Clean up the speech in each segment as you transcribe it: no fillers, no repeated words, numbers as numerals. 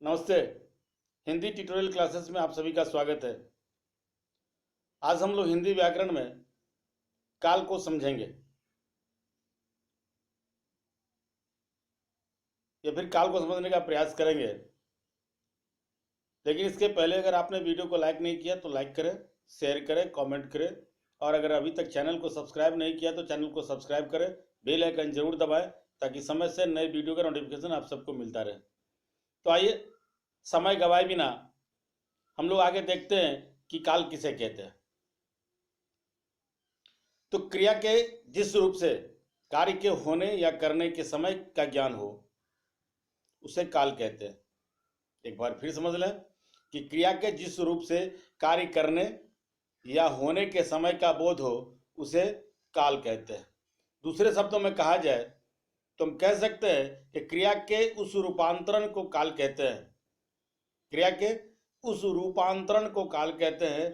नमस्ते। Hindi tutorial classes में आप सभी का स्वागत है। आज हम लोग हिंदी व्याकरण में काल को समझेंगे या फिर काल को समझने का प्रयास करेंगे। लेकिन इसके पहले अगर आपने वीडियो को लाइक नहीं किया तो लाइक करें, शेयर करें, कमेंट करें और अगर अभी तक चैनल को सब्सक्राइब नहीं किया तो चैनल को सब्सक्राइब करें, बेल आइकन जरूर दबाएं ताकि समय से नए वीडियो का नोटिफिकेशन आप सबको मिलता रहे। तो आइए समय गवाए बिना हम लोग आगे देखते हैं कि काल किसे कहते हैं। तो क्रिया के जिस रूप से कार्य के होने या करने के समय का ज्ञान हो उसे काल कहते हैं। एक बार फिर समझ लें कि क्रिया के जिस रूप से कार्य करने या होने के समय का बोध हो उसे काल कहते हैं। दूसरे शब्दों में कहा जाए तो हम कह सकते हैं कि क्रिया के उस रूपांतरण को काल कहते हैं। क्रिया के उस रूपांतरण को काल कहते हैं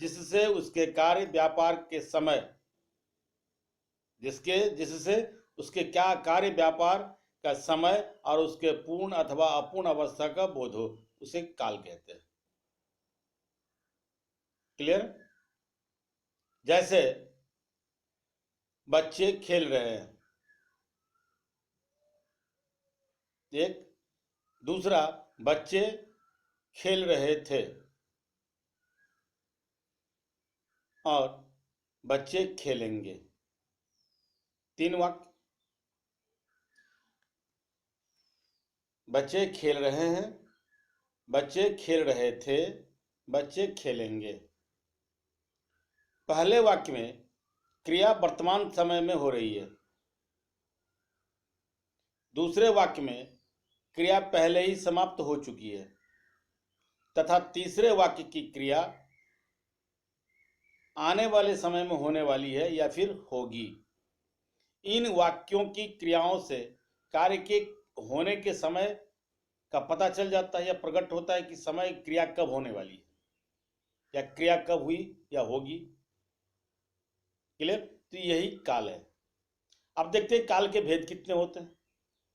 जिससे उसके कार्य व्यापार के समय जिससे उसके क्या कार्य व्यापार का समय और उसके पूर्ण अथवा अपूर्ण अवस्था का बोध हो उसे काल कहते हैं। क्लियर? जैसे बच्चे खेल रहे हैं, एक दूसरा बच्चे खेल रहे थे और बच्चे खेलेंगे। तीन वाक्य। बच्चे खेल रहे हैं, बच्चे खेल रहे थे, बच्चे खेलेंगे। पहले वाक्य में क्रिया वर्तमान समय में हो रही है। दूसरे वाक्य में क्रिया पहले ही समाप्त हो चुकी है तथा तीसरे वाक्य की क्रिया आने वाले समय में होने वाली है या फिर होगी। इन वाक्यों की क्रियाओं से कार्य के होने के समय का पता चल जाता है या प्रकट होता है कि समय क्रिया कब होने वाली है या क्रिया कब हुई या होगी। क्लियर? तो यही काल है। अब देखते हैं काल के भेद कितने होते हैं।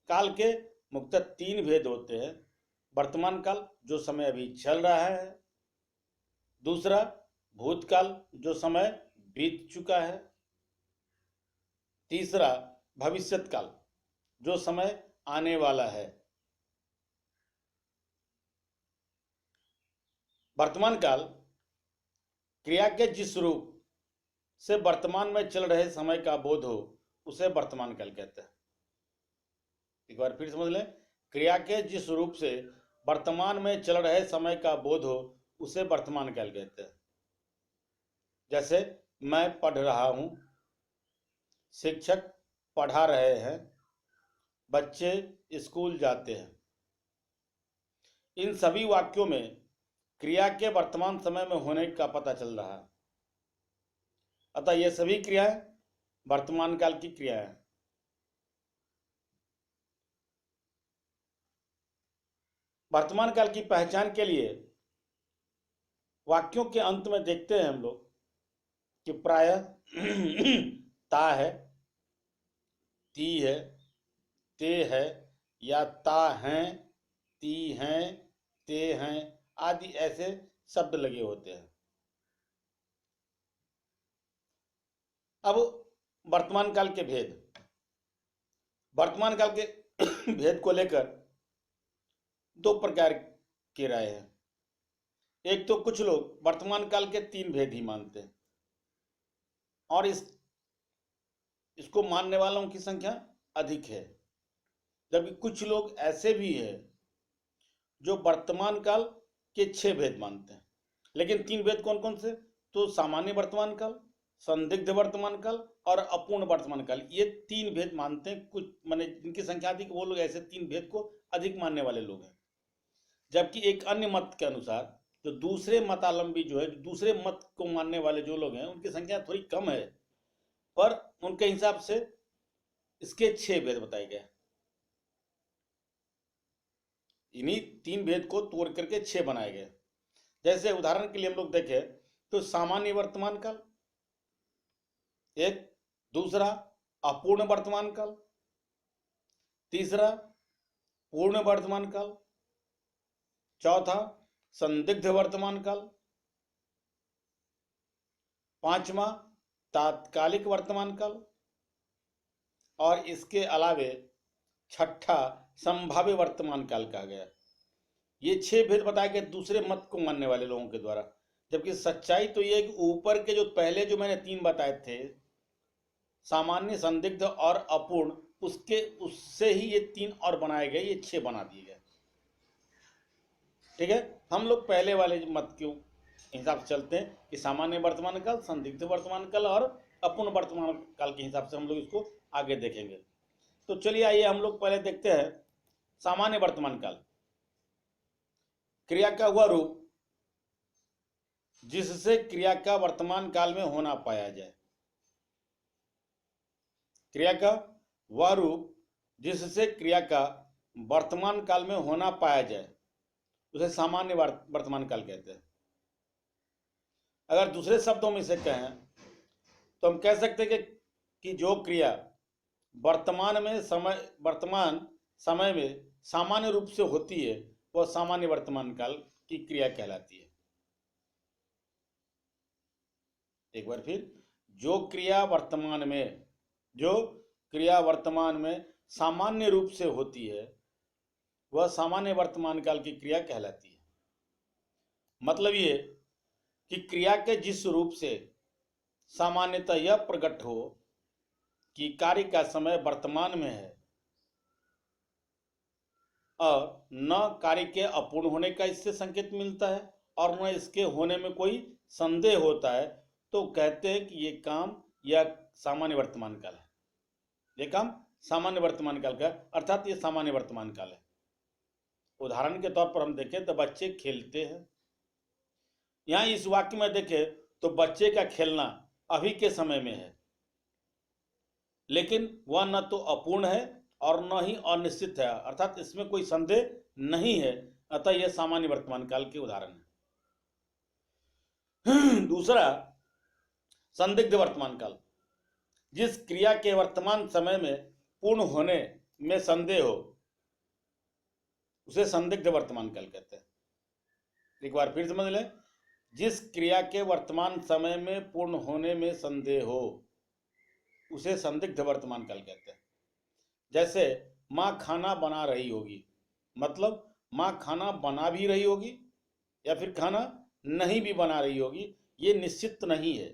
काल के मुख्यतः तीन भेद होते हैं। वर्तमान काल जो समय अभी चल रहा है, दूसरा भूतकाल जो समय बीत चुका है, तीसरा भविष्यत काल जो समय आने वाला है। वर्तमान काल क्रिया के जिस रूप से वर्तमान में चल रहे समय का बोध हो उसे वर्तमान काल कहते हैं। एक बार फिर समझ लें, क्रिया के जिस रूप से वर्तमान में चल रहे समय का बोध हो उसे वर्तमान काल कहते हैं। जैसे मैं पढ़ रहा हूं, शिक्षक पढ़ा रहे हैं, बच्चे स्कूल जाते हैं। इन सभी वाक्यों में क्रिया के वर्तमान समय में होने का पता चल रहा है। अतः ये सभी क्रियाएं वर्तमान काल की क्रियाएं हैं। वर्तमान काल की पहचान के लिए वाक्यों के अंत में देखते हैं हम लोग कि प्रायः ता है, ती है, ते है या ता हैं, ती हैं, ते हैं आदि ऐसे शब्द लगे होते हैं। अब वर्तमान काल के भेद। वर्तमान काल के भेद को लेकर दो प्रकार की राय है। एक तो कुछ लोग वर्तमान काल के तीन भेद ही मानते हैं और इसको मानने वालों की संख्या अधिक है, जबकि कुछ लोग ऐसे भी हैं जो वर्तमान काल के 6 भेद मानते हैं। लेकिन तीन भेद कौन कौन से? तो सामान्य वर्तमान काल, संदिग्ध वर्तमान काल और अपूर्ण वर्तमान काल, ये तीन भेद मानते हैं। कुछ माने जिनकी संख्या अधिक वो लोग ऐसे तीन भेद को अधिक मानने वाले लोग हैं। जबकि एक अन्य मत के अनुसार जो दूसरे मतावलंबी जो है, दूसरे मत को मानने वाले जो लोग हैं उनकी संख्या थोड़ी कम है, पर उनके हिसाब से इसके 6 भेद बताए गए। इन्हीं तीन भेद को तोड़ करके 6 बनाए गए। जैसे उदाहरण के लिए हम लोग देखें तो सामान्य वर्तमान काल एक, दूसरा अपूर्ण वर्तमान काल, तीसरा पूर्ण वर्तमान काल चौथा संदिग्ध वर्तमान काल, पांचवा तात्कालिक वर्तमान काल, और इसके अलावे छठा संभाव्य वर्तमान काल कहा गया। ये 6 भेद बताए गए दूसरे मत को मानने वाले लोगों के द्वारा, जबकि सच्चाई तो ये कि ऊपर के जो पहले जो मैंने 3 बताए थे, सामान्य, संदिग्ध और अपूर्ण, उससे ही ये 3 और बनाए गए, ये 6 बना दिए गए। ठीक है, हम लोग पहले वाले मत के हिसाब से चलते हैं कि सामान्य वर्तमान काल, संदिग्ध वर्तमान काल और अपूर्ण वर्तमान काल के हिसाब से हम लोग इसको आगे देखेंगे। तो चलिए आइए हम लोग पहले देखते हैं सामान्य वर्तमान काल। क्रिया का वह रूप जिससे क्रिया का वर्तमान काल में होना पाया जाए। क्रिया का वह रूप जिससे क्रिया का वर्तमान काल में होना पाया जाए उसे सामान्य वर्तमान काल कहते हैं। अगर दूसरे शब्दों में इसे कहें तो हम कह सकते हैं कि जो क्रिया वर्तमान समय में सामान्य रूप से होती है वह सामान्य वर्तमान काल की क्रिया कहलाती है। एक बार फिर, जो क्रिया वर्तमान में सामान्य रूप से होती है वह सामान्य वर्तमान काल की क्रिया कहलाती है। मतलब ये कि क्रिया के जिस रूप से सामान्यतः यह प्रकट हो कि कार्य का समय वर्तमान में है और न कार्य के अपूर्ण होने का इससे संकेत मिलता है और न इसके होने में कोई संदेह होता है, तो कहते हैं कि ये काम या सामान्य वर्तमान काल है। ये काम सामान्य वर्तमान काल का, अर्थात ये सामान्य वर्तमान काल है। उदाहरण के तौर पर हम देखें तो बच्चे खेलते हैं। यहाँ इस वाक्य में देखें तो बच्चे का खेलना अभी के समय में है, लेकिन वह न तो अपूर्ण है और न ही अनिश्चित है, अर्थात इसमें कोई संदेह नहीं है। अतः यह सामान्य वर्तमान काल के उदाहरण है। दूसरा संदिग्ध वर्तमान काल, जिस क्रिया के वर्तमान समय में पूर्ण होने में संदेह हो उसे संदिग्ध वर्तमान काल कहते हैं। एक बार फिर समझ लें, जिस क्रिया के वर्तमान समय में पूर्ण होने में संदेह हो उसे संदिग्ध वर्तमान काल कहते हैं। जैसे माँ खाना बना रही होगी, मतलब माँ खाना बना भी रही होगी या फिर खाना नहीं भी बना रही होगी, ये निश्चित नहीं है।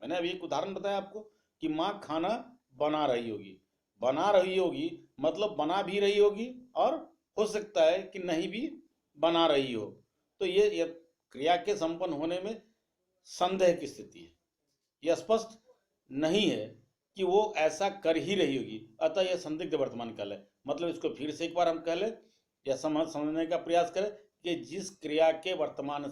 मैंने अभी एक उदाहरण बताया आपको कि माँ खाना बना रही होगी मतलब बना भी रही होगी और हो सकता है कि नहीं भी बना रही हो। तो ये क्रिया के संपन्न होने में संदेह की स्थिति है, यह स्पष्ट नहीं है कि वो ऐसा कर ही रही होगी, अतः यह संदिग्ध वर्तमान काल है। मतलब इसको फिर से एक बार हम कह लें या समझने का प्रयास करें कि जिस क्रिया के वर्तमान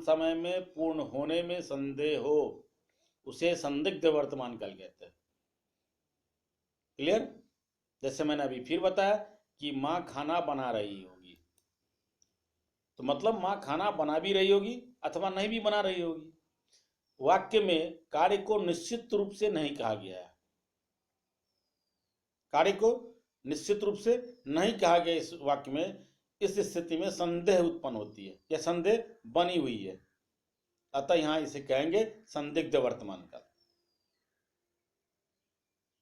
समय में पूर्ण होने में संदेह हो उसे संदिग्ध वर्तमान काल कहते हैं। क्लियर? जैसे मैंने अभी फिर बताया कि माँ खाना बना रही होगी, तो मतलब माँ खाना बना भी रही होगी अथवा नहीं भी बना रही होगी। वाक्य में कार्य को निश्चित रूप से नहीं कहा गया है, कार्य को निश्चित रूप से नहीं कहा गया इस वाक्य में। इस स्थिति में संदेह उत्पन्न होती है या संदेह बनी हुई है, अतः यहां इसे कहेंगे संदिग्ध वर्तमान काल।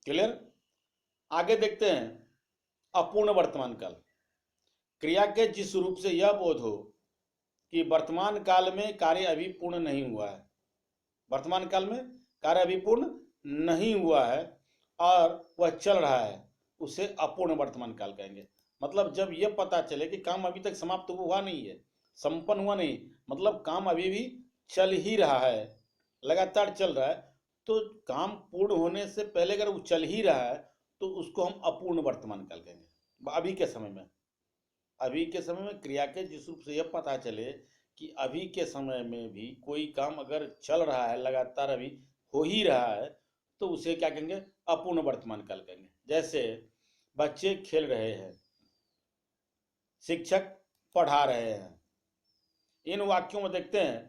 क्लियर? आगे देखते हैं अपूर्ण वर्तमान काल। क्रिया के जिस रूप से यह बोध हो कि वर्तमान काल में कार्य अभी पूर्ण नहीं हुआ है, वर्तमान काल में कार्य अभी पूर्ण नहीं हुआ है और वह चल रहा है, उसे अपूर्ण वर्तमान काल कहेंगे। मतलब जब यह पता चले कि काम अभी तक समाप्त हुआ नहीं है, संपन्न हुआ नहीं, मतलब काम अभी भी चल ही रहा है, लगातार चल रहा है, तो काम पूर्ण होने से पहले अगर वो चल ही रहा है तो उसको हम अपूर्ण वर्तमान काल कहेंगे। अभी के समय में क्रिया के जिस रूप से यह पता चले कि अभी के समय में भी कोई काम अगर चल रहा है, लगातार अभी हो ही रहा है, तो उसे क्या कहेंगे? अपूर्ण वर्तमान काल कहेंगे। जैसे बच्चे खेल रहे हैं, शिक्षक पढ़ा रहे हैं। इन वाक्यों में देखते हैं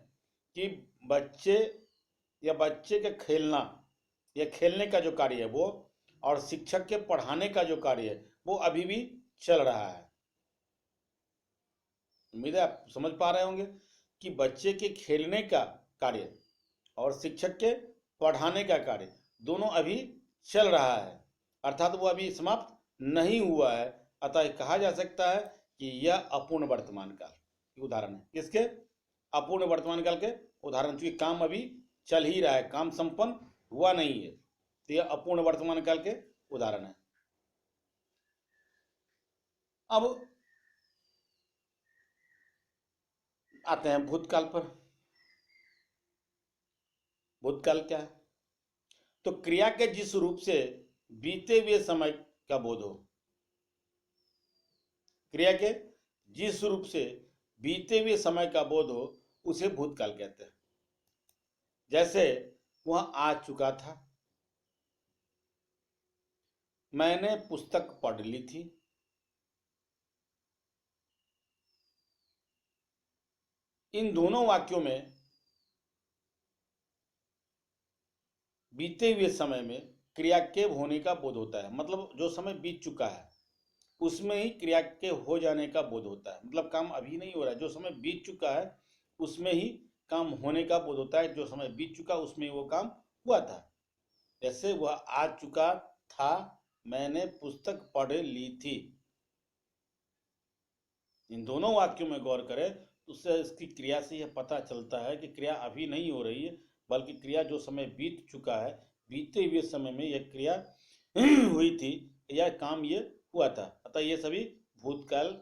कि बच्चे का खेलना या खेलने का जो कार्य है वो, और शिक्षक के पढ़ाने का जो कार्य है वो अभी भी चल रहा है। उम्मीद है आप समझ पा रहे होंगे कि बच्चे के खेलने का कार्य और शिक्षक के पढ़ाने का कार्य दोनों अभी चल रहा है, अर्थात वो अभी समाप्त नहीं हुआ है। अतः कहा जा सकता है कि यह अपूर्ण वर्तमान काल की उदाहरण है। किसके? अपूर्ण वर्तमान काल के उदाहरण, चूंकि काम अभी चल ही रहा है, काम संपन्न हुआ नहीं है, तो यह अपूर्ण वर्तमान काल के उदाहरण है। अब आते हैं भूतकाल पर। भूतकाल क्या है? तो क्रिया के जिस रूप से बीते हुए समय का बोध हो, क्रिया के जिस रूप से बीते हुए समय का बोध हो उसे भूतकाल कहते हैं। जैसे वह आ चुका था, मैंने पुस्तक पढ़ ली थी, इन दोनों वाक्यों में बीते हुए समय में क्रिया के होने का बोध होता है। मतलब जो समय बीत चुका है उसमें ही क्रिया के हो जाने का बोध होता है। मतलब काम अभी नहीं हो रहा है, जो समय बीत चुका है उसमें ही काम होने का बोध होता है। जो समय बीत चुका उसमें वो काम हुआ था। जैसे वह आ चुका था, मैंने पुस्तक पढ़ ली थी। इन दोनों वाक्यों में गौर करें तो उससे इसकी क्रिया से यह पता चलता है कि क्रिया अभी नहीं हो रही है, बल्कि क्रिया जो समय बीत चुका है, बीते हुए समय में यह क्रिया हुई थी, यह काम ये हुआ था। अतः ये सभी भूतकाल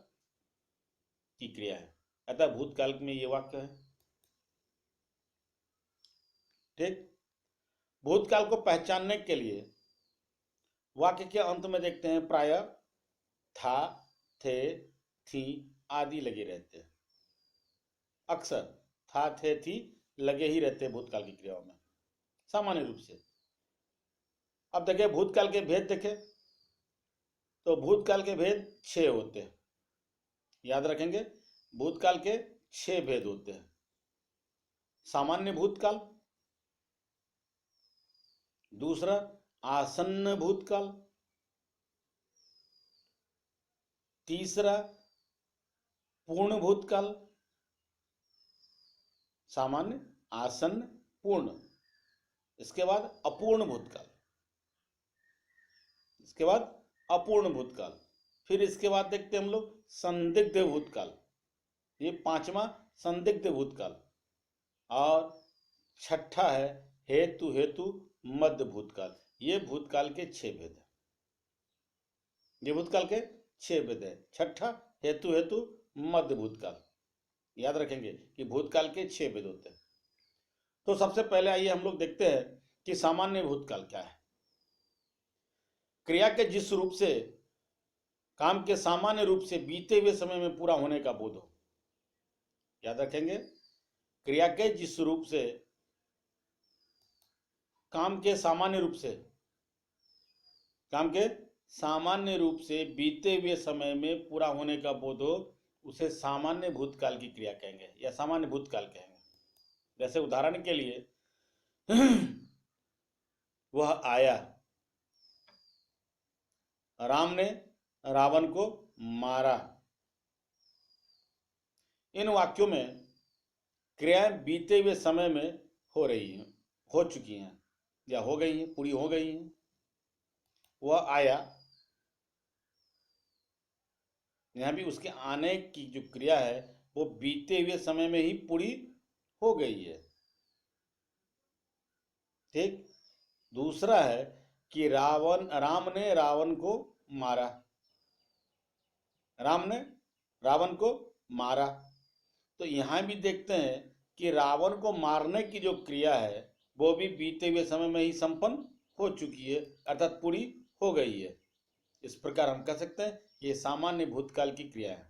की क्रिया है। अतः भूतकाल में ये वाक्य है। ठीक। भूतकाल को पहचानने के लिए वाक्य के अंत में देखते हैं प्रायः था, थे, थी आदि लगे रहते हैं। अक्सर था, थे, थी लगे ही रहते हैं भूतकाल की क्रियाओं में सामान्य रूप से। अब देखें भूतकाल के भेद देखें तो भूतकाल के भेद 6 होते हैं। याद रखेंगे, भूतकाल के 6 भेद होते हैं। सामान्य भूतकाल, दूसरा आसन्न भूतकाल, तीसरा पूर्ण भूतकाल, सामान्य, आसन्न, पूर्ण, इसके बाद अपूर्ण भूतकाल, इसके बाद अपूर्ण भूतकाल, फिर इसके बाद देखते हैं हम लोग संदिग्ध भूतकाल, ये 5वां संदिग्ध भूतकाल, और छठा है हेतु हेतु मध्य भूतकाल। ये भूतकाल के 6 भेद है। ये भूतकाल के 6 भेद है। छठा हेतु हेतु मध्य भूतकाल। याद रखेंगे कि भूतकाल के 6 भेद होते हैं। तो सबसे पहले आइए हम लोग देखते हैं कि सामान्य भूतकाल क्या है। क्रिया के जिस रूप से काम के सामान्य रूप से बीते हुए समय में पूरा होने का बोध हो। याद रखेंगे, क्रिया के जिस रूप से काम के सामान्य रूप से बीते हुए समय में पूरा होने का बोध हो उसे सामान्य भूतकाल की क्रिया कहेंगे या सामान्य भूतकाल कहेंगे। जैसे उदाहरण के लिए वह आया, राम ने रावण को मारा। इन वाक्यों में क्रियाएं बीते हुए समय में हो रही हैं, हो चुकी हैं या हो गई हैं, पूरी हो गई हैं। वह आया, यहां भी उसके आने की जो क्रिया है वो बीते हुए समय में ही पूरी हो गई है। ठीक। दूसरा है कि राम ने रावण को मारा। राम ने रावण को मारा, तो यहां भी देखते हैं कि रावण को मारने की जो क्रिया है वो भी बीते हुए समय में ही संपन्न हो चुकी है, अर्थात पूरी हो गई है। इस प्रकार हम कह सकते हैं ये सामान्य भूतकाल की क्रिया है।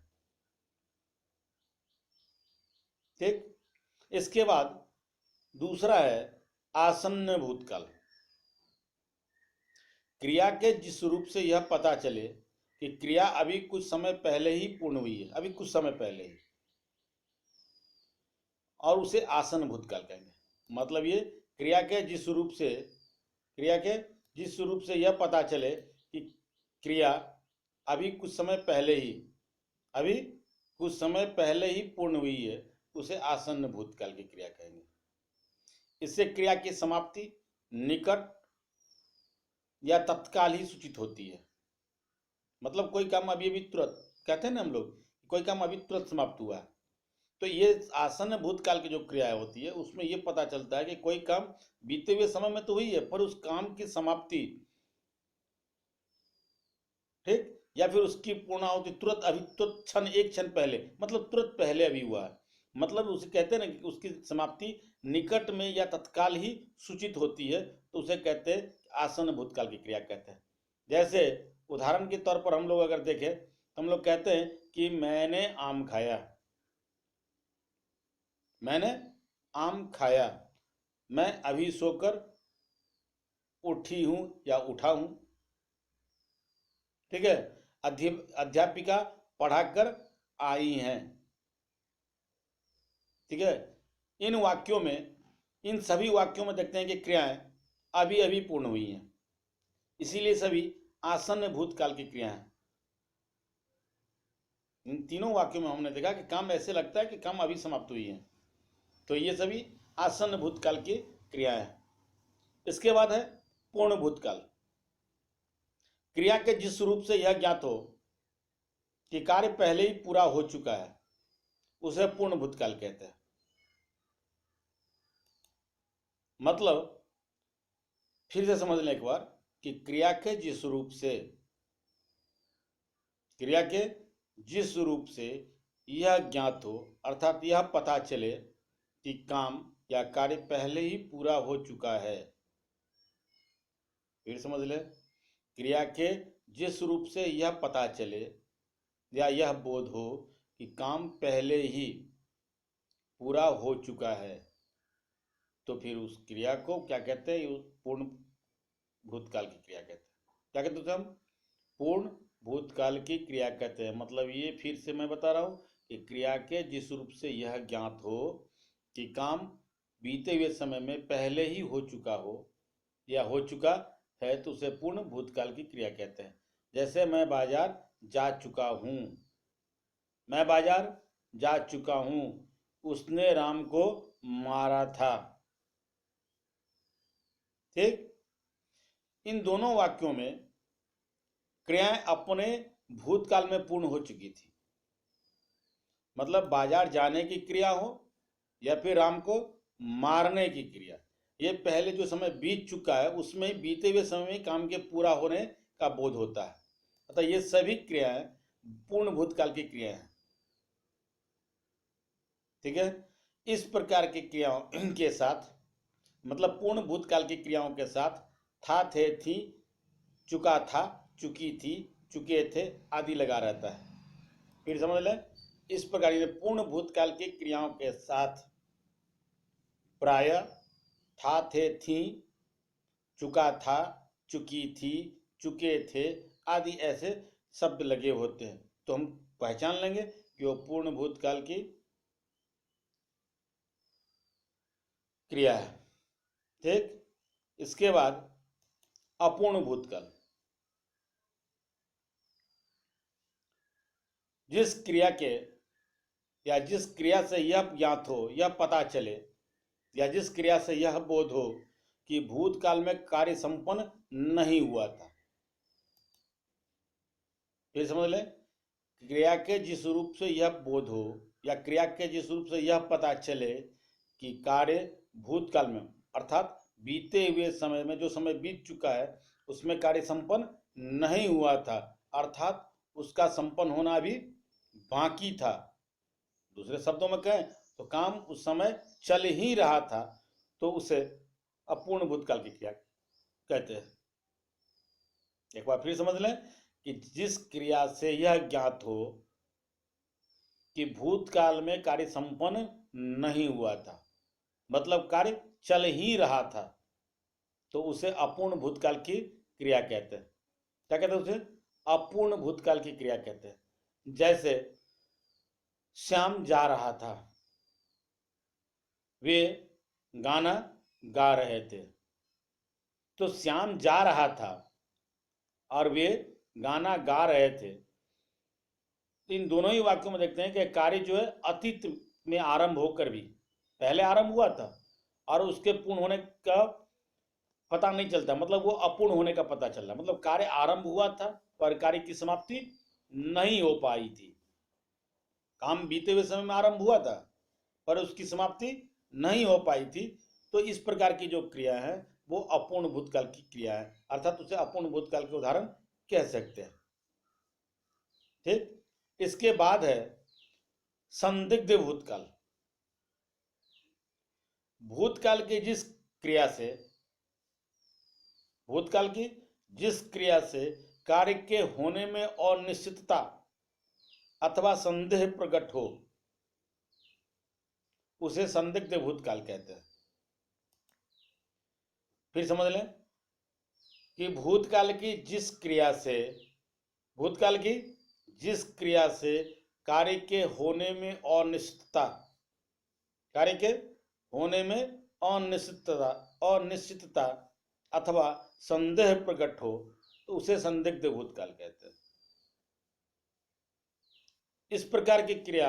ठीक। इसके बाद दूसरा है आसन्न भूतकाल। क्रिया के जिस रूप से यह पता चले कि क्रिया अभी कुछ समय पहले ही पूर्ण हुई है, अभी कुछ समय पहले ही, और उसे आसन्न भूतकाल कहेंगे। मतलब ये क्रिया के जिस रूप से यह पता चले कि क्रिया अभी कुछ समय पहले ही, अभी कुछ समय पहले ही पूर्ण हुई है, उसे आसन्न भूतकाल की क्रिया कहेंगे। इससे क्रिया की समाप्ति निकट या तत्काल ही सूचित होती है। मतलब कोई काम अभी अभी तुरंत, कहते हैं ना हम लोग, कोई काम अभी तुरंत समाप्त हुआ है, तो ये आसन्न भूतकाल की जो क्रिया होती है उसमें ये पता चलता है कि कोई काम बीते हुए समय में तो हुई है, पर उस काम की समाप्ति, ठीक, या फिर उसकी पूर्णाहुति तुरंत, अभी तुरंत क्षण, एक क्षण पहले, मतलब तुरंत पहले अभी हुआ है, मतलब उसे कहते हैं ना कि उसकी समाप्ति निकट में या तत्काल ही सूचित होती है, तो उसे कहते हैं आसन्न भूतकाल की क्रिया कहते हैं। जैसे उदाहरण के तौर पर हम लोग अगर देखें तो हम लोग कहते हैं कि मैंने आम खाया, मैंने आम खाया, मैं अभी सोकर उठी हूं या उठा हूं, ठीक है, अध्यापिका पढ़ाकर आई हैं, ठीक है। इन वाक्यों में, इन सभी वाक्यों में देखते हैं कि क्रियाएं अभी अभी पूर्ण हुई हैं, इसीलिए सभी आसन्न भूतकाल की क्रिया हैं। इन तीनों वाक्यों में हमने देखा कि काम ऐसे लगता है कि काम अभी समाप्त हुई है, तो ये सभी आसन्न भूतकाल की क्रिया है। इसके बाद है पूर्ण भूतकाल। क्रिया के जिस रूप से यह ज्ञात हो कि कार्य पहले ही पूरा हो चुका है, उसे पूर्ण भूतकाल कहते हैं। मतलब फिर से समझ लें एक बार कि क्रिया के जिस रूप से, क्रिया के जिस रूप से यह ज्ञात हो, अर्थात यह पता चले कि काम या कार्य पहले ही पूरा हो चुका है। फिर समझ ले, क्रिया के जिस रूप से यह पता चले या यह बोध हो कि काम पहले ही पूरा हो चुका है, तो फिर उस क्रिया को क्या कहते हैं? पूर्ण भूतकाल की क्रिया कहते हैं। क्या कहते हैं हम? पूर्ण भूतकाल की क्रिया कहते हैं। मतलब ये फिर से मैं बता रहा हूँ कि क्रिया के जिस रूप से यह ज्ञात हो कि काम बीते हुए समय में पहले ही हो चुका हो या हो चुका है, तो उसे पूर्ण भूतकाल की क्रिया कहते हैं। जैसे मैं बाजार जा चुका हूँ, मैं बाजार जा चुका हूँ, उसने राम को मारा था, ठीक। इन दोनों वाक्यों में क्रियाएं अपने भूतकाल में पूर्ण हो चुकी थी। मतलब बाजार जाने की क्रिया हो या फिर राम को मारने की क्रिया, ये पहले जो समय बीत चुका है उसमें बीते हुए समय में काम के पूरा होने का बोध होता है। अतः ये सभी क्रियाएं पूर्ण भूतकाल की क्रिया हैं, ठीक है। इस प्रकार की क्रियाओं के साथ, मतलब पूर्ण भूतकाल की क्रियाओं के साथ था, थे, थी, चुका था, चुकी थी, चुके थे आदि लगा रहता है। फिर समझ लें, इस प्रकार ये पूर्ण भूतकाल की क्रियाओं के साथ प्राय था, थे, थी, चुका था, चुकी थी, चुके थे आदि ऐसे शब्द लगे होते हैं, तो हम पहचान लेंगे कि वो पूर्ण भूतकाल की क्रिया है, ठीक। इसके बाद अपूर्ण भूतकाल। जिस क्रिया के या जिस क्रिया से यह ज्ञात हो, यह पता चले, या जिस क्रिया से यह बोध हो कि भूतकाल में कार्य संपन्न नहीं हुआ था। फिर समझ लें, क्रिया के जिस रूप से यह बोध हो या क्रिया के जिस रूप से यह पता चले कि कार्य भूतकाल में, अर्थात बीते हुए समय में, जो समय बीत चुका है उसमें कार्य संपन्न नहीं हुआ था, अर्थात उसका संपन्न होना भी बाकी था। दूसरे शब्दों में कहें तो काम उस समय चल ही रहा था, तो उसे अपूर्ण भूतकाल की क्रिया कहते हैं। एक बार फिर समझ लें कि जिस क्रिया से यह ज्ञात हो कि भूतकाल में कार्य संपन्न नहीं हुआ था, मतलब कार्य चल ही रहा था, तो उसे अपूर्ण भूतकाल की क्रिया कहते हैं। क्या कहते हैं उसे? अपूर्ण भूतकाल की क्रिया कहते हैं। जैसे श्याम जा रहा था, वे गाना गा रहे थे, तो श्याम जा रहा था और वे गाना गा रहे थे। तो इन दोनों ही वाक्यों में देखते हैं कि कार्य जो है अतीत में आरंभ होकर भी पहले आरंभ हुआ था और उसके पूर्ण होने का पता नहीं चलता, मतलब वो अपूर्ण होने का पता चल रहा, मतलब कार्य आरंभ हुआ था पर कार्य की समाप्ति नहीं हो पाई थी। काम बीते हुए समय में आरंभ हुआ था पर उसकी समाप्ति नहीं हो पाई थी। तो इस प्रकार की जो क्रिया है वो अपूर्ण भूतकाल की क्रिया है, अर्थात उसे अपूर्ण भूतकाल के उदाहरण कह सकते हैं। ठीक, इसके बाद है संदिग्ध भूतकाल। भूतकाल की जिस क्रिया से भूतकाल की जिस क्रिया से कार्य के होने में अनिश्चितता अथवा संदेह प्रकट हो उसे संदिग्ध भूतकाल कहते हैं। फिर समझ लें कि भूतकाल की जिस क्रिया से कार्य के होने में अनिश्चितता अनिश्चितता अथवा संदेह प्रकट हो तो उसे संदिग्ध भूतकाल कहते हैं। इस प्रकार की क्रिया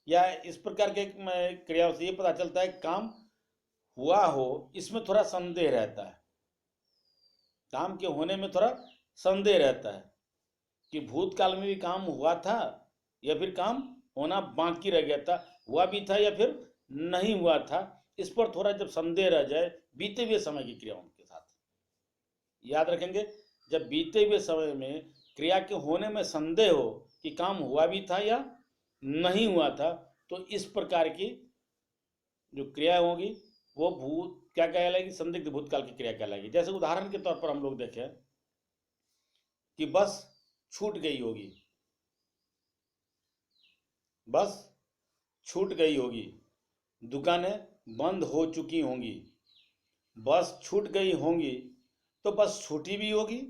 या इस प्रकार के क्रियाओं से ये पता चलता है काम हुआ हो, इसमें थोड़ा संदेह रहता है। काम के होने में थोड़ा संदेह रहता है कि भूतकाल में भी काम हुआ था या फिर काम होना बाकी रह गया था, हुआ भी था या फिर नहीं हुआ था। इस पर थोड़ा जब संदेह रह जाए बीते हुए समय की क्रियाओं के साथ, याद रखेंगे, जब बीते हुए समय में क्रिया के होने में संदेह हो कि काम हुआ भी था या नहीं हुआ था, तो इस प्रकार की जो क्रिया होगी वो क्या कहलाएगी, संदिग्ध भूतकाल की क्रिया कहलाएगी। जैसे उदाहरण के तौर पर हम लोग देखें कि बस छूट गई होगी, दुकानें बंद हो चुकी होंगी। बस छूट गई होंगी तो बस छूटी भी होगी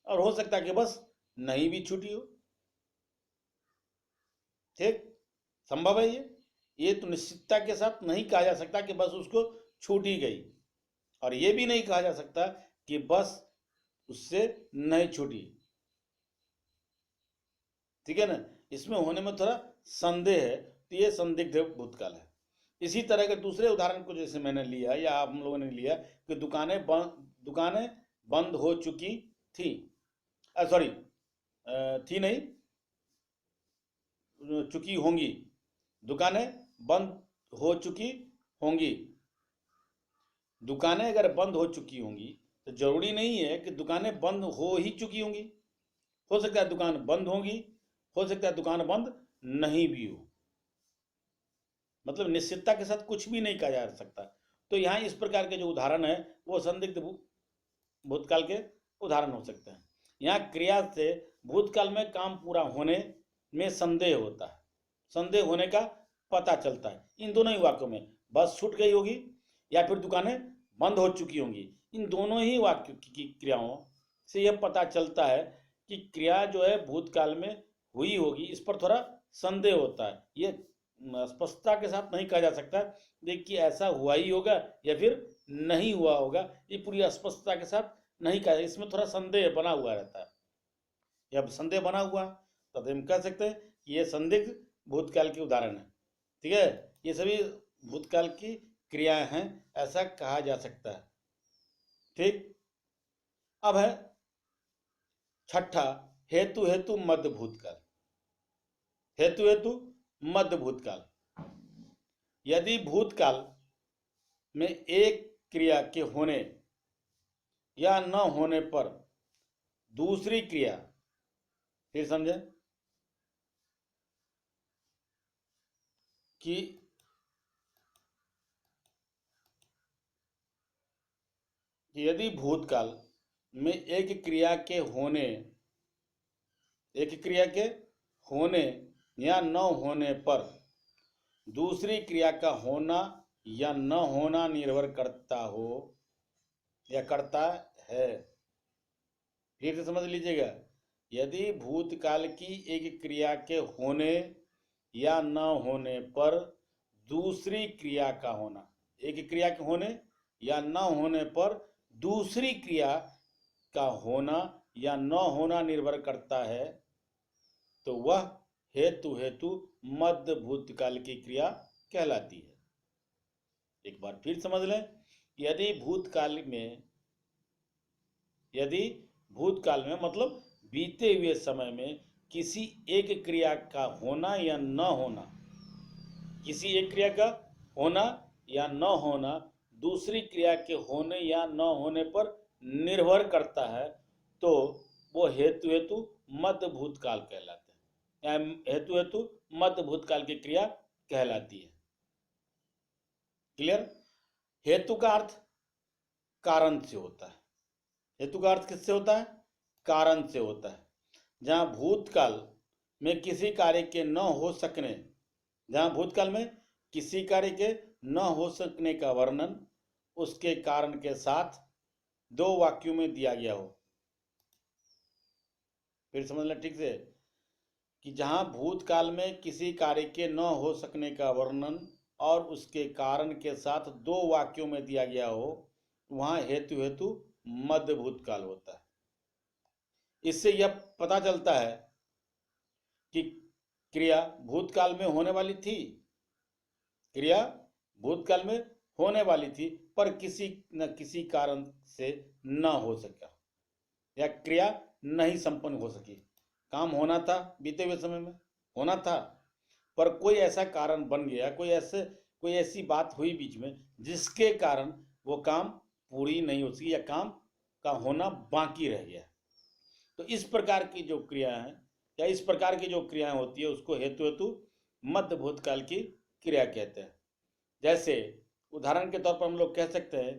और हो सकता है कि बस नहीं भी छूटी हो। ठीक, संभव है ये तो निश्चितता के साथ नहीं कहा जा सकता कि बस उसको छूट ही गई, और ये भी नहीं कहा जा सकता कि बस उससे नहीं छूटी। ठीक है ना, इसमें होने में थोड़ा संदेह है, तो ये संदिग्ध भूतकाल है। इसी तरह के दूसरे उदाहरण को जैसे मैंने लिया या आप लोगों ने लिया कि दुकानें बंद हो चुकी थी, सॉरी थी नहीं, चुकी होंगी। दुकानें बंद हो चुकी होंगी। दुकानें अगर बंद हो चुकी होंगी तो जरूरी नहीं है कि दुकानें बंद हो ही चुकी होंगी। हो सकता है दुकान बंद होगी, हो सकता है दुकान बंद नहीं भी हो, मतलब निश्चितता के साथ कुछ भी नहीं कहा जा सकता। तो यहाँ इस प्रकार के जो उदाहरण है वो संदिग्ध भूतकाल के उदाहरण हो सकते हैं। यहाँ क्रिया से भूतकाल में काम पूरा होने में संदेह होता है, संदेह होने का पता चलता है। इन दोनों ही वाक्यों में बस छूट गई होगी या फिर दुकानें बंद हो चुकी होंगी, इन दोनों ही वाक्यों की क्रियाओं से यह पता चलता है कि क्रिया जो है भूतकाल में हुई होगी, इस पर थोड़ा संदेह होता है। ये स्पष्टता के साथ नहीं कहा जा सकता देखिए ऐसा हुआ ही होगा या फिर नहीं हुआ होगा, ये पूरी स्पष्टता के साथ नहीं कहा, इसमें थोड़ा संदेह बना हुआ रहता है। जब संदेह बना हुआ तब हम कह सकते हैं कि ये संदिग्ध भूतकाल के उदाहरण है। ठीक है, ये सभी भूतकाल की क्रियाएं हैं, ऐसा कहा जा सकता है। ठीक, अब है छठा हेतु हेतु मध्य भूतकाल। हेतु हेतु मध्य भूतकाल, यदि भूतकाल में एक क्रिया के होने या न होने पर दूसरी क्रिया, फिर समझे कि यदि भूतकाल में एक क्रिया के होने या न होने पर दूसरी क्रिया का होना या न होना निर्भर करता हो या करता है। फिर से समझ लीजिएगा, यदि भूतकाल की एक क्रिया के होने या न होने पर दूसरी क्रिया का होना, एक क्रिया के होने या न होने पर दूसरी क्रिया का होना या न होना निर्भर करता है तो वह हेतु हेतु मध्य भूतकाल की क्रिया कहलाती है। एक बार फिर समझ लें, यदि भूतकाल में मतलब बीते हुए समय में किसी एक क्रिया का होना या न होना, किसी एक क्रिया का होना या न होना दूसरी क्रिया के होने या न होने पर निर्भर करता है तो वो हेतु हेतु मध्य भूतकाल कहलाते हैं, या हेतु हेतु मध्य भूतकाल की क्रिया कहलाती है। क्लियर? हेतु का अर्थ कारण से होता है। हेतु का अर्थ किससे होता है? कारण से होता है। जहां भूतकाल में किसी कार्य के न हो सकने, जहां भूतकाल में किसी कार्य के न हो सकने का वर्णन उसके कारण के साथ दो वाक्यों में दिया गया हो। फिर समझ लें ठीक से, कि जहां भूतकाल में किसी कार्य के न हो सकने का वर्णन और उसके कारण के साथ दो वाक्यों में दिया गया हो, वहां हेतु हेतु मध्य भूतकाल होता है। इससे यह पता चलता है कि क्रिया भूतकाल में होने वाली थी, क्रिया भूतकाल में होने वाली थी पर किसी न किसी कारण से न हो सका, या क्रिया नहीं संपन्न हो सकी। काम होना था, बीते हुए समय में होना था, पर कोई ऐसा कारण बन गया, कोई ऐसी बात हुई बीच में जिसके कारण वो काम पूरी नहीं हो सकी या काम का होना बाकी रह गया। तो इस प्रकार की जो क्रिया है या इस प्रकार की जो क्रियाएं होती है उसको हेतु हेतु मध्य भूतकाल की क्रिया कहते हैं। जैसे उदाहरण के तौर पर हम लोग कह सकते हैं,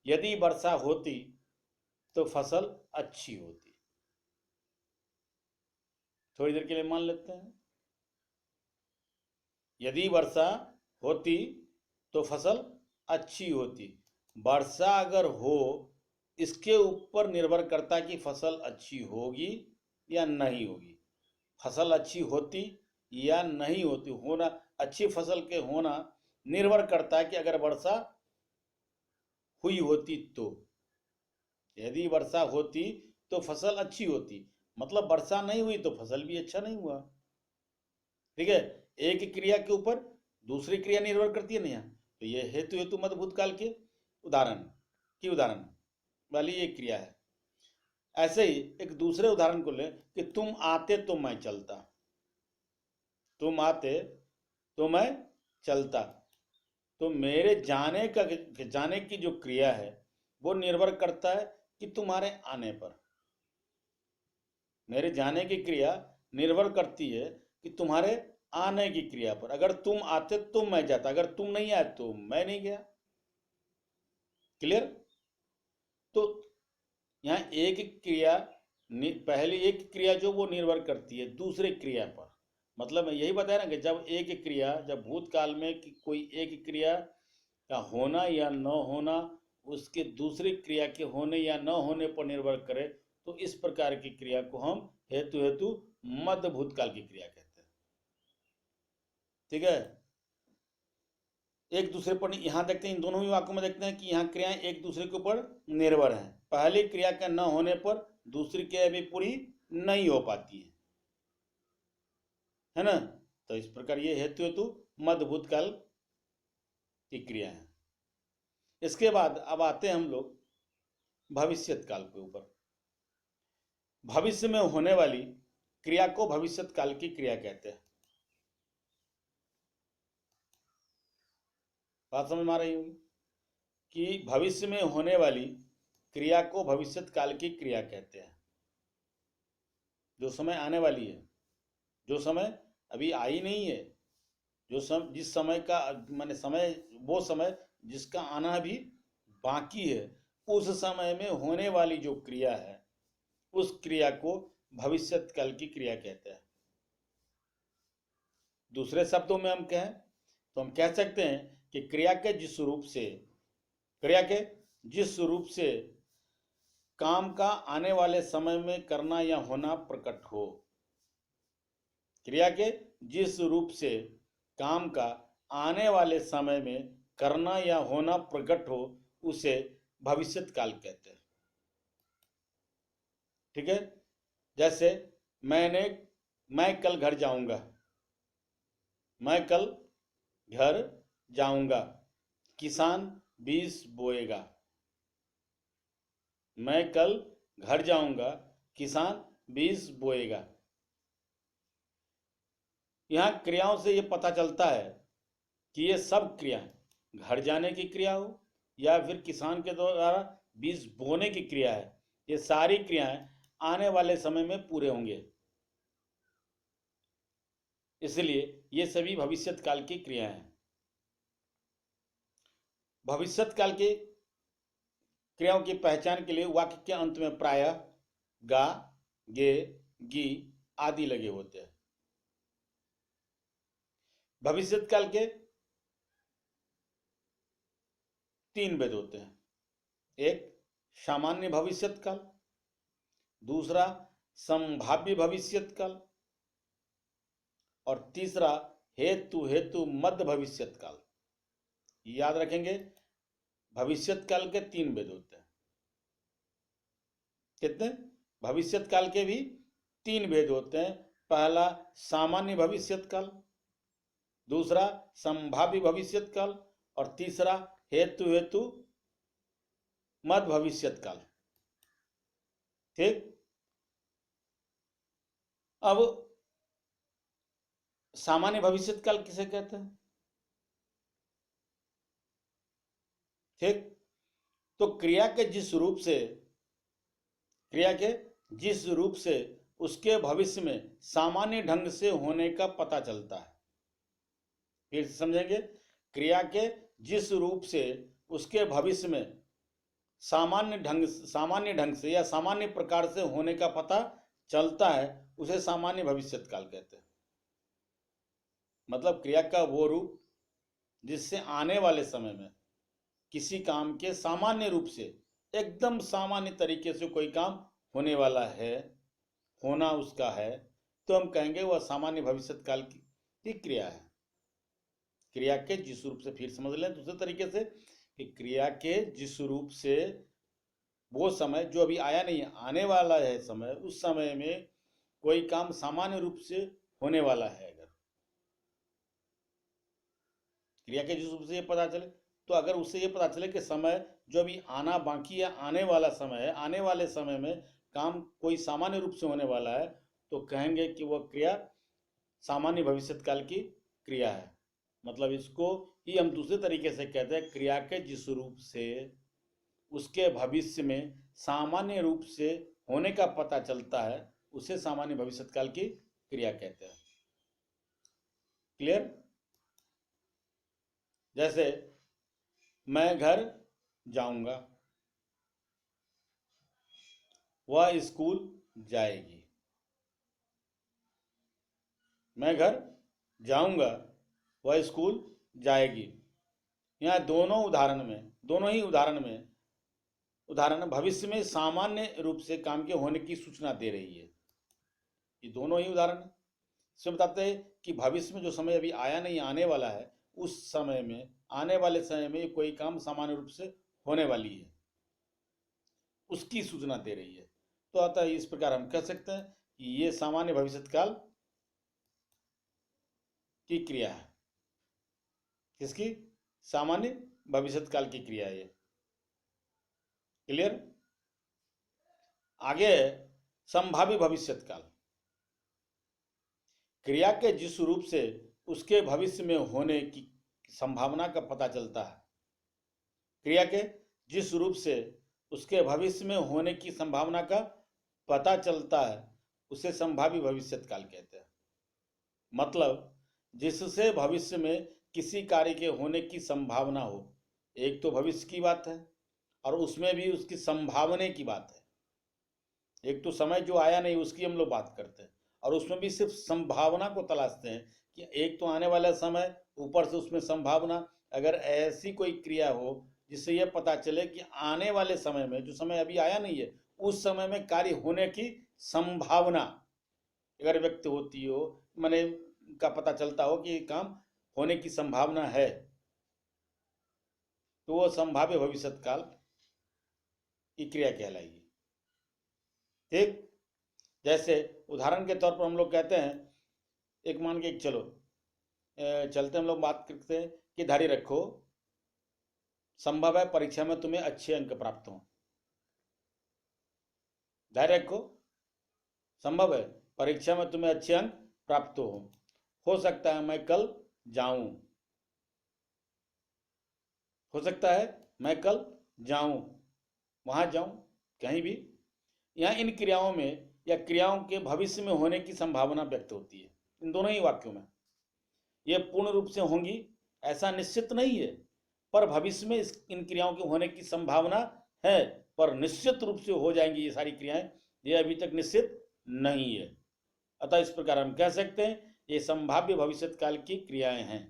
यदि वर्षा होती तो फसल अच्छी होती। थोड़ी देर के लिए मान लेते हैं, यदि वर्षा होती तो फसल अच्छी होती। वर्षा अगर हो इसके ऊपर निर्भर करता है कि फसल अच्छी होगी या नहीं होगी। फसल अच्छी होती या नहीं होती, होना, अच्छी फसल के होना निर्भर करता है कि अगर वर्षा हुई होती तो। यदि वर्षा होती तो फसल अच्छी होती, मतलब वर्षा नहीं हुई तो फसल भी अच्छा नहीं हुआ। ठीक है, एक क्रिया के ऊपर दूसरी क्रिया निर्भर करती है ना। तो ये हेतु हेतु मध्य भूतकाल के उदाहरण वाली एक क्रिया है। ऐसे ही एक दूसरे उदाहरण को ले कि तुम आते तो मैं चलता, तुम आते तो मैं चलता। तो मेरे जाने की जो क्रिया है वो निर्भर करता है कि तुम्हारे आने पर। मेरे जाने की क्रिया निर्भर करती है कि तुम्हारे आने की क्रिया पर। अगर तुम आते तो मैं जाता, अगर तुम नहीं आए तो मैं नहीं गया। क्लियर? तो यहाँ एक क्रिया, पहली एक क्रिया जो वो निर्भर करती है दूसरे क्रिया पर। मतलब मैं यही बताया ना कि जब भूतकाल में कि कोई एक क्रिया का होना या न होना उसके दूसरी क्रिया के होने या न होने पर निर्भर करे तो इस प्रकार की क्रिया को हम हेतु हेतु मध्य भूतकाल की क्रिया कहते हैं। ठीक है, एक दूसरे पर यहां देखते हैं, इन दोनों ही वाक्यों में देखते हैं कि यहाँ क्रियाएं एक दूसरे के ऊपर निर्भर हैं। पहली क्रिया का न होने पर दूसरी क्रिया भी पूरी नहीं हो पाती है ना। तो इस प्रकार ये हेतु हेतु मध्य भूतकाल की क्रिया है। इसके बाद अब आते हैं हम लोग भविष्यत काल के ऊपर। भविष्य में होने वाली क्रिया को भविष्यत काल की क्रिया कहते हैं। बात समझ में आ रही होगी कि भविष्य में होने वाली क्रिया को भविष्यत काल की क्रिया कहते हैं। जो समय आने वाली है, जो समय अभी आई नहीं है, जिस समय का माने समय, वो समय जिसका आना भी बाकी है, उस समय में होने वाली जो क्रिया है उस क्रिया को भविष्यत काल की क्रिया कहते हैं। दूसरे शब्दों में हम कहें तो हम कह सकते हैं कि क्रिया के जिस रूप से काम का आने वाले समय में करना या होना प्रकट हो, क्रिया के जिस रूप से काम का आने वाले समय में करना या होना प्रकट हो उसे भविष्यत काल कहते हैं। ठीक है। जैसे मैं कल घर जाऊंगा, मैं कल घर जाऊंगा, किसान बीज बोएगा। मैं कल घर जाऊंगा, किसान बीज बोएगा। यहाँ क्रियाओं से ये पता चलता है कि ये सब क्रियाएं घर जाने की क्रिया हो या फिर किसान के द्वारा बीज बोने की क्रिया है, ये सारी क्रियाएं आने वाले समय में पूरे होंगे। इसलिए ये सभी भविष्यत काल की क्रियाएं हैं। भविष्यत काल की क्रियाओं की पहचान के लिए वाक्य के अंत में प्रायः गा, गे, गी आदि लगे होते हैं। भविष्यत काल के 3 भेद होते हैं। एक सामान्य भविष्यत काल, दूसरा संभाव्य भविष्यत काल और तीसरा हेतु मध्य भविष्यत काल। याद रखेंगे, भविष्यत काल के 3 भेद होते हैं। कितने? भविष्यत काल के भी 3 भेद होते हैं। पहला सामान्य भविष्यत काल, दूसरा संभाव्य भविष्यत काल और तीसरा हेतु मध्य भविष्यत काल। ठीक। अब सामान्य भविष्यत काल किसे कहते हैं? ठीक। तो क्रिया के जिस रूप से उसके भविष्य में सामान्य ढंग से होने का पता चलता है। फिर समझेंगे, क्रिया के जिस रूप से उसके भविष्य में सामान्य ढंग से या सामान्य प्रकार से होने का पता चलता है, उसे सामान्य भविष्यत काल कहते हैं। मतलब क्रिया का वो रूप जिससे आने वाले समय में किसी काम के सामान्य रूप से, एकदम सामान्य तरीके से कोई काम होने वाला है, होना उसका है, तो हम कहेंगे वह सामान्य भविष्यत काल की क्रिया है। क्रिया के जिस रूप से, फिर समझ लें दूसरे तरीके से, कि क्रिया के जिस रूप से वो समय जो अभी आया नहीं, आने वाला है समय, उस समय में कोई काम सामान्य रूप से होने वाला है। अगर क्रिया के जिस रूप से ये पता चले, तो अगर उससे ये पता चले कि समय जो अभी आना बाकी है, आने वाला समय है, आने वाले समय में काम कोई सामान्य रूप से होने वाला है, तो कहेंगे कि वह क्रिया सामान्य भविष्यत काल की क्रिया है। मतलब इसको ही हम दूसरे तरीके से कहते हैं, क्रिया के जिस रूप से उसके भविष्य में सामान्य रूप से होने का पता चलता है, उसे सामान्य भविष्यत काल की क्रिया कहते हैं। क्लियर? जैसे मैं घर जाऊंगा, वह स्कूल जाएगी। मैं घर जाऊंगा, वह स्कूल जाएगी। यहाँ दोनों ही उदाहरण भविष्य में सामान्य रूप से काम के होने की सूचना दे रही है। ये दोनों ही उदाहरण इसमें बताते हैं कि भविष्य में जो समय अभी आया नहीं, आने वाला है, उस समय में, आने वाले समय में कोई काम सामान्य रूप से होने वाली है, उसकी सूचना दे रही है। तो अतः इस प्रकार हम कह सकते हैं कि ये सामान्य भविष्यत काल की क्रिया है। किसकी? सामान्य भविष्यत काल की क्रिया है। क्लियर? आगे संभाव्य भविष्यत काल। क्रिया के जिस रूप से उसके भविष्य में होने की संभावना का पता चलता है, क्रिया के जिस रूप से उसके भविष्य में होने की संभावना का पता चलता है, उसे संभाव्य भविष्यत काल कहते हैं। मतलब जिससे भविष्य में किसी कार्य के होने की संभावना हो। एक तो भविष्य की बात है और उसमें भी उसकी संभावना की बात है। एक तो समय जो आया नहीं उसकी हम लोग बात करते हैं, और उसमें भी सिर्फ संभावना को तलाशते हैं कि एक तो आने वाला समय, ऊपर से उसमें संभावना। अगर ऐसी कोई क्रिया हो जिससे यह पता चले कि आने वाले समय में, जो समय अभी आया नहीं है, उस समय में कार्य होने की संभावना अगर व्यक्त होती हो, माने का पता चलता हो कि काम होने की संभावना है, तो वो संभाव्य भविष्यत काल की क्रिया कहलाएगी। ठीक, जैसे उदाहरण के तौर पर हम लोग कहते हैं, एक मान के चलो चलते हम लोग बात करते हैं कि धैर्य रखो, संभव है परीक्षा में तुम्हें अच्छे अंक प्राप्त हो। धैर्य रखो, संभव है परीक्षा में तुम्हें अच्छे अंक प्राप्त हो सकता है मैं कल जाऊं, हो सकता है मैं कल जाऊं, वहां जाऊं, कहीं भी। यहाँ इन क्रियाओं में या क्रियाओं के भविष्य में होने की संभावना व्यक्त होती है इन दोनों ही वाक्यों में। ये पूर्ण रूप से होंगी ऐसा निश्चित नहीं है, पर भविष्य में इन क्रियाओं के होने की संभावना है, पर निश्चित रूप से हो जाएंगी ये सारी क्रियाएं, ये अभी तक निश्चित नहीं है। अतः इस प्रकार हम कह सकते हैं ये संभाव्य भविष्यत काल की क्रियाएं हैं।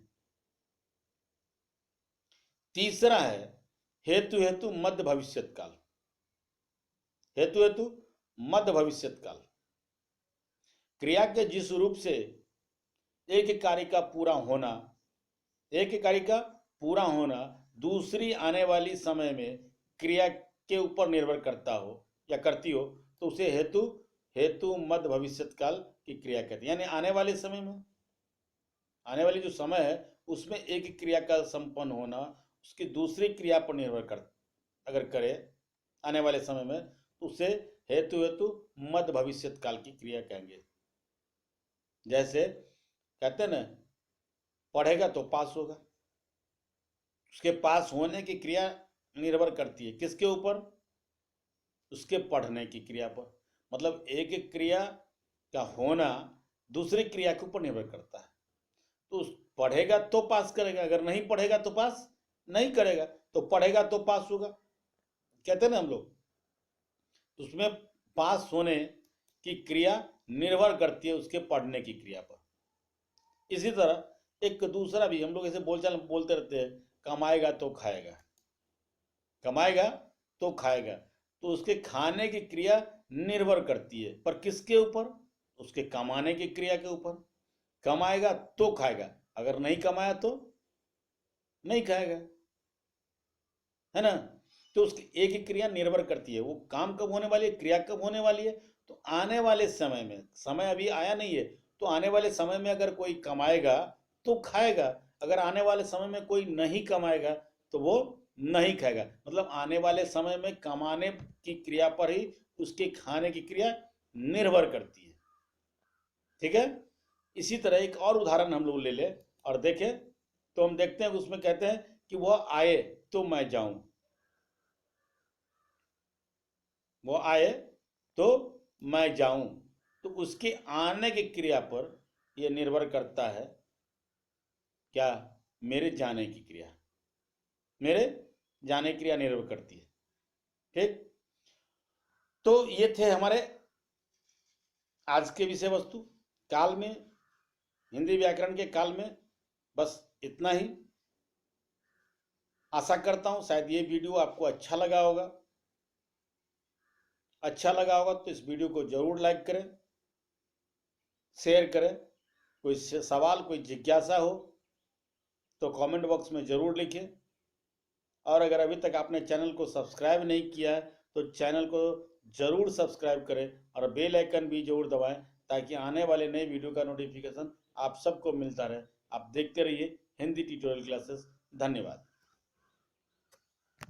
तीसरा है हेतु हेतु मध्य भविष्यत काल। हेतु हेतु मध्य भविष्यत काल, क्रिया के जिस रूप से एक कार्य का पूरा होना, एक कार्य का पूरा होना दूसरी आने वाली समय में क्रिया के ऊपर निर्भर करता हो या करती हो, तो उसे हेतु हेतु मध्य भविष्यत काल की क्रिया कहते हैं। यानी आने वाले समय में, आने वाली जो समय है उसमें एक क्रिया का संपन्न होना उसकी दूसरी क्रिया पर निर्भर कर अगर करे आने वाले समय में, तो उसे हेतु हेतु मध्य भविष्यत काल की क्रिया कहेंगे। जैसे कहते हैं ना, पढ़ेगा तो पास होगा, उसके पास होने की क्रिया निर्भर करती है किसके ऊपर, उसके पढ़ने की क्रिया पर। मतलब एक क्रिया का होना दूसरी क्रिया के ऊपर निर्भर करता है। तो पढ़ेगा तो पास करेगा, अगर नहीं पढ़ेगा तो पास नहीं करेगा, तो पढ़ेगा तो पास होगा कहते हैं ना हम लोग। तो उसमें पास होने की क्रिया निर्भर करती है उसके पढ़ने की क्रिया पर। इसी तरह एक दूसरा भी हम लोग ऐसे बोलचाल बोलते रहते हैं, कमाएगा तो खाएगा, कमाएगा तो खाएगा, तो उसके खाने की क्रिया निर्भर करती है पर किसके ऊपर, उसके कमाने की क्रिया के ऊपर। कमाएगा तो खाएगा, अगर नहीं कमाया तो नहीं खाएगा, है ना। तो उसकी एक ही क्रिया निर्भर करती है, वो काम कब होने वाली है, क्रिया कब होने वाली है, तो आने वाले समय में। समय अभी आया नहीं है, तो आने वाले समय में अगर कोई कमाएगा तो खाएगा, अगर आने वाले समय में कोई नहीं कमाएगा तो वो नहीं खाएगा। मतलब आने वाले समय में कमाने की क्रिया पर ही उसके खाने की क्रिया निर्भर करती है। ठीक है, इसी तरह एक और उदाहरण हम लोग ले ले और देखें, तो हम देखते हैं उसमें कहते हैं कि वह आए तो मैं जाऊं, वो आए तो मैं जाऊं, तो उसके आने की क्रिया पर यह निर्भर करता है क्या, मेरे जाने की क्रिया, मेरे जाने की क्रिया निर्भर करती है। ठीक, तो ये थे हमारे आज के विषय वस्तु काल में, हिंदी व्याकरण के काल में। बस इतना ही। आशा करता हूं शायद ये वीडियो आपको अच्छा लगा होगा। अच्छा लगा होगा तो इस वीडियो को जरूर लाइक करें, शेयर करें। कोई सवाल कोई जिज्ञासा हो तो कमेंट बॉक्स में ज़रूर लिखें। और अगर अभी तक आपने चैनल को सब्सक्राइब नहीं किया है तो चैनल को ज़रूर सब्सक्राइब करें और बेल आइकन भी ज़रूर दबाएं, ताकि आने वाले नए वीडियो का नोटिफिकेशन आप सबको मिलता रहे। आप देखते रहिए हिंदी ट्यूटोरियल क्लासेस। धन्यवाद।